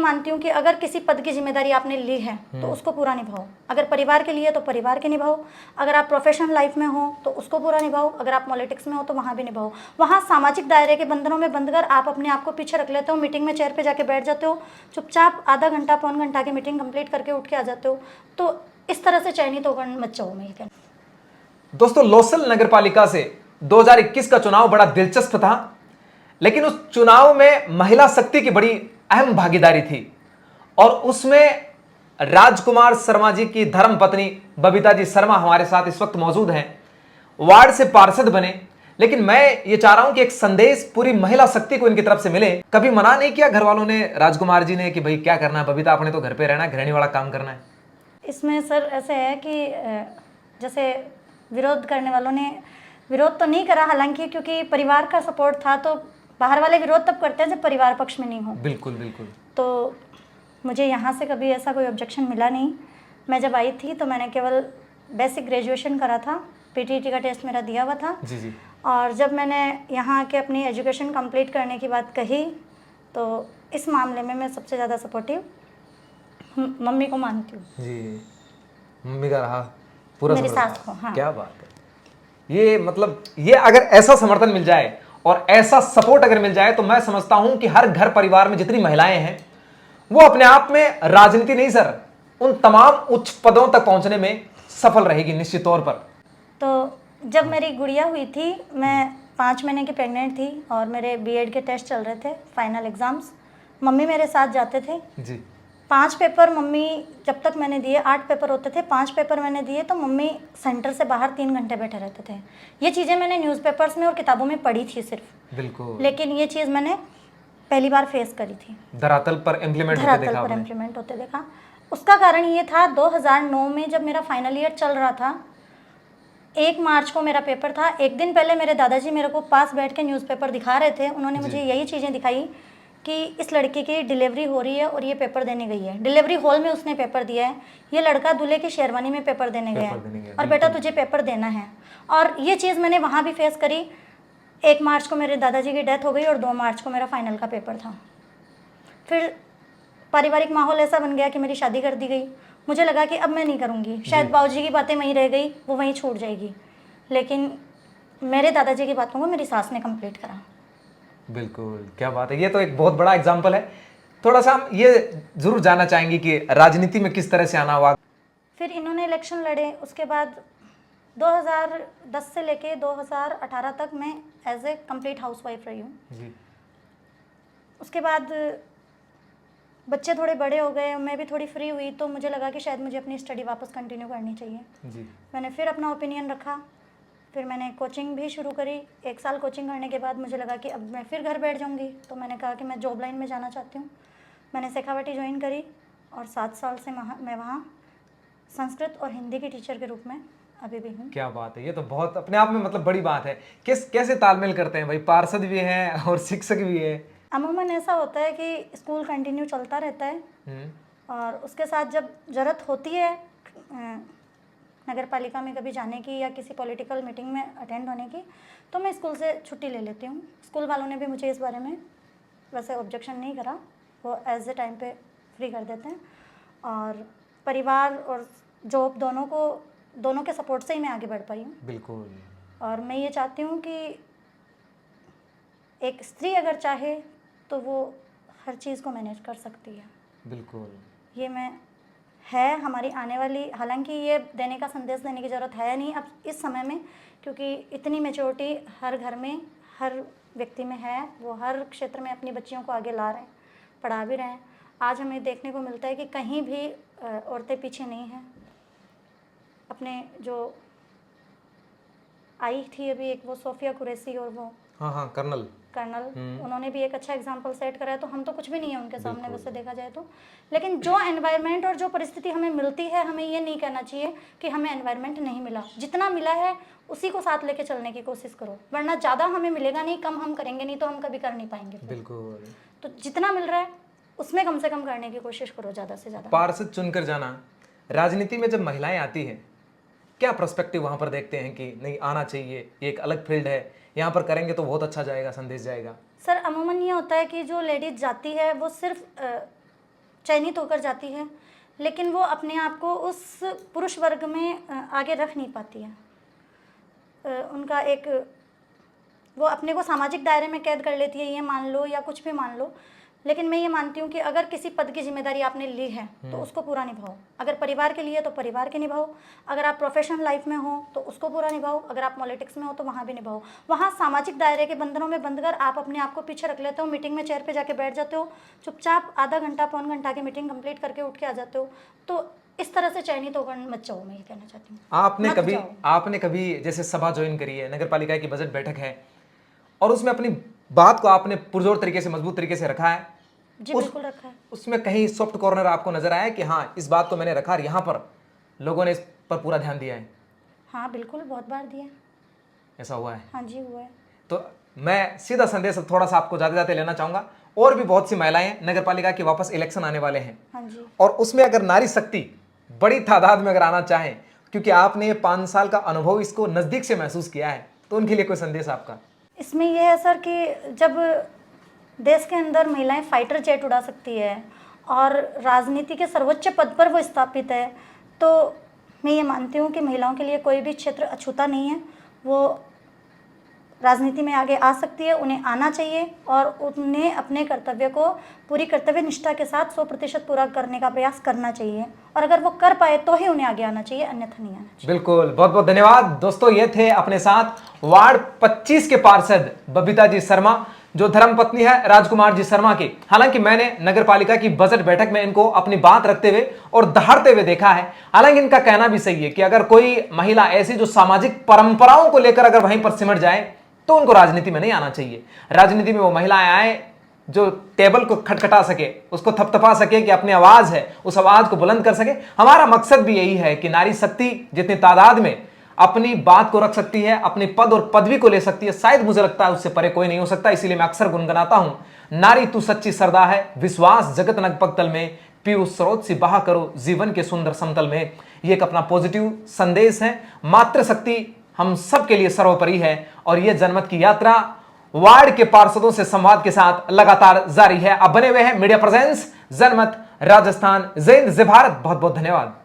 मानती हूँ कि अगर किसी पद की जिम्मेदारी आपने ली है तो उसको पूरा निभाओ। अगर परिवार के लिए तो परिवार के निभाओ, अगर आप प्रोफेशनल लाइफ में हो तो उसको पूरा निभाओ, अगर आप पॉलिटिक्स में हो तो वहाँ भी निभाओ। वहाँ सामाजिक दायरे के बंधनों में बंधकर आप अपने आप को पीछे रख लेते हो, मीटिंग में चेयर पर जाके बैठ जाते हो, चुपचाप आधा घंटा पौन घंटा की मीटिंग कंप्लीट करके उठ के आ जाते हो। तो इस तरह से चयनित होकर मत जाओ। मैं ये कहना। दोस्तों, लोसल नगर पालिका से 2021 का चुनाव बड़ा दिलचस्प था, लेकिन उस चुनाव में महिला शक्ति की बड़ी अहम भागीदारी थी और उसमें राजकुमार शर्मा जी की धर्मपत्नी बबीता जी शर्मा हमारे साथ इस वक्त मौजूद हैं। वार्ड से पार्षद बने, लेकिन मैं ये चाह रहा हूं कि एक संदेश पूरी महिला शक्ति को इनकी तरफ से मिले। कभी मना नहीं किया घर वालों ने, राजकुमार जी ने, कि भाई क्या करना है बबीता, आपने तो घर पे रहना है, गृहिणी वाला काम करना है? इसमें सर ऐसे है कि जैसे विरोध करने वालों ने विरोध तो नहीं करा, हालांकि क्योंकि परिवार का सपोर्ट था, तो बाहर वाले विरोध तब करते हैं जब परिवार पक्ष में नहीं हो। बिल्कुल बिल्कुल। तो मुझे यहाँ से कभी ऐसा कोई ऑब्जेक्शन मिला नहीं। मैं जब आई थी तो मैंने केवल बेसिक ग्रेजुएशन करा था, पीटीटी का टेस्ट मेरा दिया हुआ था जी जी। और जब मैंने यहाँ आके अपनी एजुकेशन कंप्लीट करने की बात कही तो इस मामले में मैं सबसे ज़्यादा सपोर्टिव मम्मी को मानती हूँ जी। मम्मी का रहा पूरा मेरी समर्थन। सास को। हाँ, क्या बात है। ये मतलब ये अगर ऐसा समर्थन मिल जाए और ऐसा सपोर्ट अगर मिल जाए तो मैं समझता हूं कि हर घर परिवार में जितनी महिलाएं हैं वो अपने आप में, राजनीति नहीं सर, उन तमाम उच्च पदों तक पहुंचने में सफल रहेगी निश्चित तौर पर। तो जब मेरी गुड़िया हुई थी, मैं 5 महीने की प्रेग्नेंट थी और मेरे बीएड के टेस्ट चल रहे थे, फाइनल एग्जाम्स। मम्मी मेरे साथ जाते थे जी। 5 पेपर मम्मी जब तक मैंने दिए, 8 पेपर होते थे, 5 पेपर मैंने दिए तो मम्मी सेंटर से बाहर 3 घंटे बैठे रहते थे। ये चीज़ें मैंने न्यूज़पेपर्स में और किताबों में पढ़ी थी सिर्फ, बिल्कुल, लेकिन ये चीज़ मैंने पहली बार फेस करी थी, धरातल पर इम्प्लीमेंट होते देखा आपने। इम्प्लीमेंट होते देखा। उसका कारण ये था 2009 में जब मेरा फाइनल ईयर चल रहा था, 1 मार्च को मेरा पेपर था। एक दिन पहले मेरे दादाजी मेरे को पास बैठ के न्यूज़पेपर दिखा रहे थे। उन्होंने मुझे यही चीज़ें दिखाई कि इस लड़की की डिलीवरी हो रही है और ये पेपर देने गई है, डिलीवरी हॉल में उसने पेपर दिया है, ये लड़का दूल्हे की शेरवानी में पेपर देने गया है और बेटा तुझे पेपर देना है। और ये चीज़ मैंने वहाँ भी फेस करी। 1 मार्च को मेरे दादाजी की डेथ हो गई और 2 मार्च को मेरा फाइनल का पेपर था। फिर पारिवारिक माहौल ऐसा बन गया कि मेरी शादी कर दी गई। मुझे लगा कि अब मैं नहीं करूँगी, शायद बाबूजी की बातें वहीं रह गई, वो वहीं छूट जाएगी, लेकिन मेरे दादाजी की बातों को मेरी सास ने कंप्लीट करा। बिल्कुल, क्या बात है। ये तो एक बहुत बड़ा एग्जाम्पल है। थोड़ा सा हम ये जरूर जानना चाहेंगे कि राजनीति में किस तरह से आना हुआ। फिर इन्होंने इलेक्शन लड़े, उसके बाद 2010 से लेके 2018 तक मैं एज ए कंप्लीट हाउसवाइफ रही हूँ। जी। उसके बाद बच्चे थोड़े बड़े हो गए, मैं भी थोड़ी फ्री हुई, तो मुझे लगा कि शायद मुझे अपनी स्टडी वापस कंटिन्यू करनी चाहिए। जी। मैंने फिर अपना ओपिनियन रखा, फिर मैंने कोचिंग भी शुरू करी। 1 साल कोचिंग करने के बाद मुझे लगा कि अब मैं फिर घर बैठ जाऊंगी, तो मैंने कहा कि मैं जॉब लाइन में जाना चाहती हूँ। मैंने शेखावटी ज्वाइन करी और 7 साल से मैं वहाँ संस्कृत और हिंदी की टीचर के रूप में अभी भी हूँ। क्या बात है। ये तो बहुत अपने आप में मतलब बड़ी बात है। कैसे तालमेल करते हैं भाई, पार्षद भी हैं और शिक्षक भी है? अमूमन ऐसा होता है कि स्कूल कंटिन्यू चलता रहता है और उसके साथ जब ज़रूरत होती है नगर पालिका में कभी जाने की या किसी पॉलिटिकल मीटिंग में अटेंड होने की, तो मैं स्कूल से छुट्टी ले लेती हूँ। स्कूल वालों ने भी मुझे इस बारे में वैसे ऑब्जेक्शन नहीं करा, वो एज ए टाइम पे फ्री कर देते हैं। और परिवार और जॉब दोनों के सपोर्ट से ही मैं आगे बढ़ पाई हूँ। बिल्कुल। और मैं ये चाहती हूँ कि एक स्त्री अगर चाहे तो वो हर चीज़ को मैनेज कर सकती है। बिल्कुल। ये है हमारी आने वाली, हालांकि ये देने का संदेश देने की ज़रूरत है नहीं अब इस समय में, क्योंकि इतनी मैच्योरिटी हर घर में हर व्यक्ति में है। वो हर क्षेत्र में अपनी बच्चियों को आगे ला रहे हैं, पढ़ा भी रहे हैं। आज हमें देखने को मिलता है कि कहीं भी औरतें पीछे नहीं हैं। अपने जो आई थी अभी एक, वो सोफिया कुरैशी, और वो हाँ कर्नल, उन्होंने भी एक अच्छा एग्जाम्पल सेट करा है। तो हम तो कुछ भी नहीं है उनके सामने वैसे देखा जाए तो, लेकिन जो एनवायरनमेंट और जो परिस्थिति हमें मिलती है, हमें ये नहीं कहना चाहिए कि हमें एनवायरनमेंट नहीं मिला। जितना मिला है उसी को साथ लेके चलने की कोशिश करो, वरना ज़्यादा हमें मिलेगा नहीं, कम हम करेंगे नहीं तो हम कभी कर नहीं पाएंगे। बिल्कुल। तो जितना मिल रहा है उसमें कम से कम करने की कोशिश करो, ज़्यादा से ज़्यादा। पार्षद चुनकर जाना, राजनीति में जब महिलाएं आती हैं क्या पर्सपेक्टिव वहाँ पर देखते हैं कि नहीं आना चाहिए, ये एक अलग फील्ड है, यहाँ पर करेंगे तो बहुत अच्छा जाएगा, संदेश जाएगा? सर अमूमन ये होता है कि जो लेडीज़ जाती है वो सिर्फ चयनित होकर जाती है, लेकिन वो अपने आप को उस पुरुष वर्ग में आगे रख नहीं पाती है। उनका एक वो अपने को सामाजिक दायरे में कैद कर लेती है, ये मान लो या कुछ भी मान लो। लेकिन मैं ये मानती हूँ कि अगर किसी पद की जिम्मेदारी आपने ली है तो उसको पूरा निभाओ। अगर परिवार के लिए तो परिवार के निभाओ, अगर आप प्रोफेशनल लाइफ में हो तो उसको पूरा निभाओ, अगर आप पॉलिटिक्स में हो तो वहाँ भी निभाओ। वहाँ सामाजिक दायरे के बंधनों में बंधकर आप अपने आप को पीछे रख लेते हो, मीटिंग में चेयर पे जाके बैठ जाते हो, चुपचाप आधा घंटा पौन घंटा की मीटिंग कंप्लीट करके उठ के आ जाते हो। तो इस तरह से चयनित होकर मत जाओ, मैं ये कहना चाहती हूँ। आपने कभी जैसे सभा ज्वाइन करी है, नगर पालिका की बजट बैठक है, और उसमें अपनी बात को आपने पुरजोर तरीके से, मजबूत तरीके से रखा है? जी बिल्कुल रखा है। उसमें कहीं सॉफ्ट कॉर्नर आपको नजर आया कि हाँ, इस बात को मैंने रखा और यहाँ पर लोगों ने इस पर पूरा ध्यान दिया है? हाँ बिल्कुल, बहुत बार दिया। ऐसा हुआ है? हाँ जी हुआ है। तो मैं सीधा संदेश थोड़ा सा आपको जाते जाते लेना चाहूंगा। और भी बहुत सी महिलाएं, नगर पालिका के वापस इलेक्शन आने वाले हैं। हाँ जी। और उसमें अगर नारी शक्ति बड़ी तादाद में अगर आना चाहें, क्योंकि आपने ये 5 साल का अनुभव इसको नजदीक से महसूस किया है, तो उनके लिए कोई संदेश आपका? इसमें यह है सर कि जब देश के अंदर महिलाएं फाइटर जेट उड़ा सकती है और राजनीति के सर्वोच्च पद पर वो स्थापित है, तो मैं ये मानती हूँ कि महिलाओं के लिए कोई भी क्षेत्र अछूता नहीं है। वो राजनीति में आगे आ सकती है, उन्हें आना चाहिए और उन्हें अपने कर्तव्य को पूरी कर्तव्य निष्ठा के साथ 100% पूरा करने का प्रयास करना चाहिए। और अगर वो कर पाए तो ही उन्हें आगे आना चाहिए, अन्यथा नहीं आना चाहिए। बिल्कुल, बहुत बहुत धन्यवाद दोस्तों। ये थे अपने साथ वार्ड 25 के पार्षद बबीता जी शर्मा, जो धर्मपत्नी है राजकुमार जी शर्मा की। हालांकि मैंने नगर पालिका की बजट बैठक में इनको अपनी बात रखते हुए और दहाड़ते हुए देखा है। हालांकि इनका कहना भी सही है कि अगर कोई महिला ऐसी जो सामाजिक परंपराओं को लेकर अगर वहीं पर सिमट जाए तो उनको राजनीति में नहीं आना चाहिए। राजनीति में वो महिलाएं आए जो टेबल को खटखटा सके, उसको थपथपा सके कि अपनी आवाज है, उस आवाज को बुलंद कर सके। हमारा मकसद भी यही है कि नारी शक्ति जितनी तादाद में अपनी बात को रख सकती है, अपनी पद और पदवी को ले सकती है, शायद मुझे लगता है उससे परे कोई नहीं हो सकता। इसीलिए मैं अक्सर गुनगुनाता हूं, नारी तू सच्ची सरदा है, विश्वास जगत नग पगतल में, पीयूष स्रोत सी बहा करो जीवन के सुंदर समतल में। ये एक अपना पॉजिटिव संदेश है। मातृशक्ति हम सबके लिए सर्वोपरि है और यह जनमत की यात्रा वार्ड के पार्षदों से संवाद के साथ लगातार जारी है। अब बने हुए हैं मीडिया प्रेजेंस जनमत राजस्थान। जय हिंद, जय भारत। बहुत बहुत धन्यवाद।